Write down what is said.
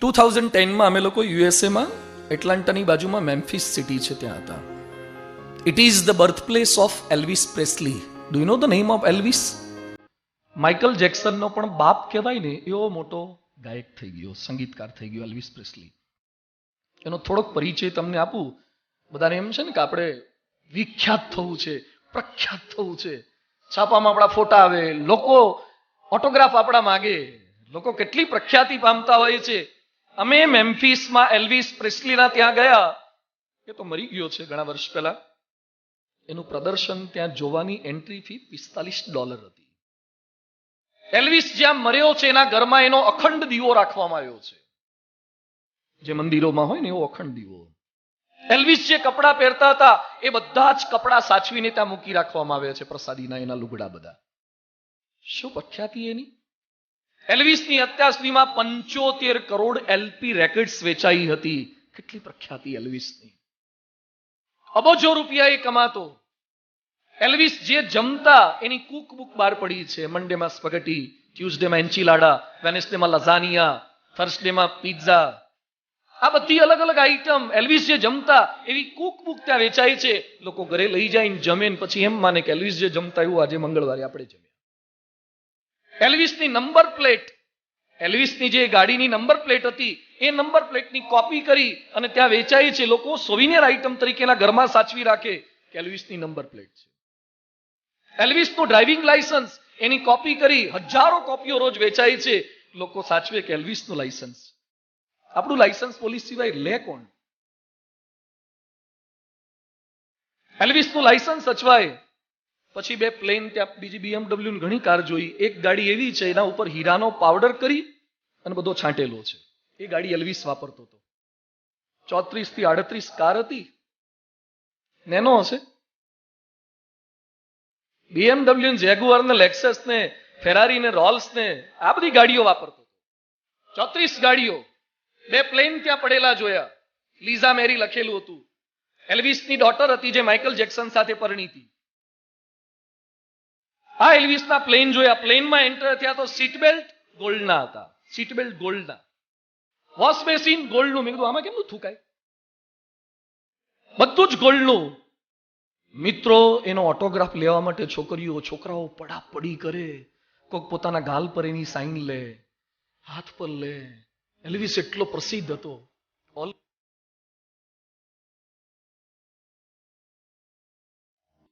2010માં અમે લોકો યુએસએમાં એટલાન્ટાની બાજુમાં મેમ્ફિસ સિટી છે ત્યાં હતા. It is the birth place of Elvis Presley. Do you know the name of Elvis? Michael જેક્સનનો પણ બાપ કહેવાય ને એવો મોટો ગાયક થઈ ગયો, સંગીતકાર થઈ ગયો એલ્વિસ પ્રેસ્લી. એનો થોડોક પરિચય તમને આપું. બધાને એમ છે ને કે આપણે વિખ્યાત થવું છે, પ્રખ્યાત થવું છે, છાપામાં આપણા ફોટા આવે, લોકો ઓટોગ્રાફ આપણા માગે, લોકો કેટલી પ્રખ્યાતિ પામતા હોય છે. અમે મેમ્ફિસમાં એલ્વિસ પ્રેસ્લીના ત્યાં ગયા. એ તો મરી ગયો છે ઘણા વર્ષ પહેલા. એનું પ્રદર્શન ત્યાં જોવાની એન્ટ્રી ફી $45 હતી. એલ્વિસ જ્યાં મર્યો છે એના ઘરમાં એનો અખંડ દીવો રાખવામાં આવ્યો છે, જે મંદિરોમાં હોય ને એવો અખંડ દીવો. એલ્વિસ જે કપડાં પહેરતા હતા એ બધા જ કપડાં સાચવીને ત્યાં મૂકી રાખવામાં આવ્યા છે, પ્રસાદીના એના લુગડા બધા. શું પ્રખ્યાતિ એની! એલ્વિસની અત્યાર સુધીમાં 75 કરોડ એલપી રેકોર્ડ્સ વેચાઈ હતી. કેટલી પ્રખ્યાતિ એલ્વિસની! અબજો રૂપિયા એ કમાતો. એલ્વિસ જે જમતા એની કુક બુક બહાર પડી છે. મંડેમાં સ્પગેટી, ટ્યુઝડેમાં એન્ચિલાડા, વેનેસડેમાં લઝાનિયા, થર્સડેમાં પિઝા. આ બધી અલગ અલગ આઈટમ એલ્વિસ જે જમતા એવી કુક બુક ત્યાં વેચાય છે. લોકો ઘરે લઈ જઈને જમે ને પછી એમ માને કે એલ્વિસ જે જમતા એવું આજે મંગળવારે આપણે જમ્યા. એલ્વિસની નંબર પ્લેટ, એલ્વિસની જે ગાડીની નંબર પ્લેટ હતી એ નંબર પ્લેટની કોપી કરી અને ત્યાં વેચાય છે. લોકો સોવિનિયર આઇટમ તરીકેના ઘરમાં સાચવી રાખે કે એલ્વિસની નંબર પ્લેટ છે. એલ્વિસનું ડ્રાઇવિંગ લાયસન્સ એની કોપી કરી હજારો કોપીઓ રોજ વેચાય છે. લોકો સાચવે કે એલ્વિસનું લાયસન્સ. આપણું લાયસન્સ પોલીસ સિવાય લે કોણ? એલ્વિસનું લાયસન્સ સચવાય. પછી 2 પ્લેન, ત્યાં બીજી BMW ની ઘણી કાર જોઈ. એક ગાડી એવી છે એના ઉપર હીરાનો પાવડર કરી અને બધો છાંટેલો છે. એ ગાડી એલ્વિસ વાપરતો હતો. 34 થી 38 કાર હતી. નેનો હશે. BMW ને જેગુઆર ને લેક્સસ ને ફેરારી ને રોલ્સ ને આ બધી ગાડીઓ વાપરતો હતો. 34 ગાડીઓ. 2 પ્લેન ત્યાં પડેલા જોયા. લીઝા મેરી લખેલું હતું. એલ્વિસની ડોટર હતી જે માઇકલ જેક્સન સાથે પરણી હતી. આ એલ્વિસના પ્લેન જોયા. પ્લેનમાં એન્ટર થયા તો સીટ બેલ્ટ ગોલ્ડના હતા. સીટ બેલ્ટ ગોલ્ડના. વોશ બેસિન ગોલ્ડનું. મેં કીધું આમાં કેમનું થૂકાય? બધું જ ગોલ્ડનું. મિત્રો, એનો ઓટોગ્રાફ લેવા માટે છોકરાઓ પડાપડી કરે. કોઈક પોતાના ગાલ પર એની સાઇન લે, હાથ પર લે. એલ્વિસ એટલો પ્રસિદ્ધ હતો.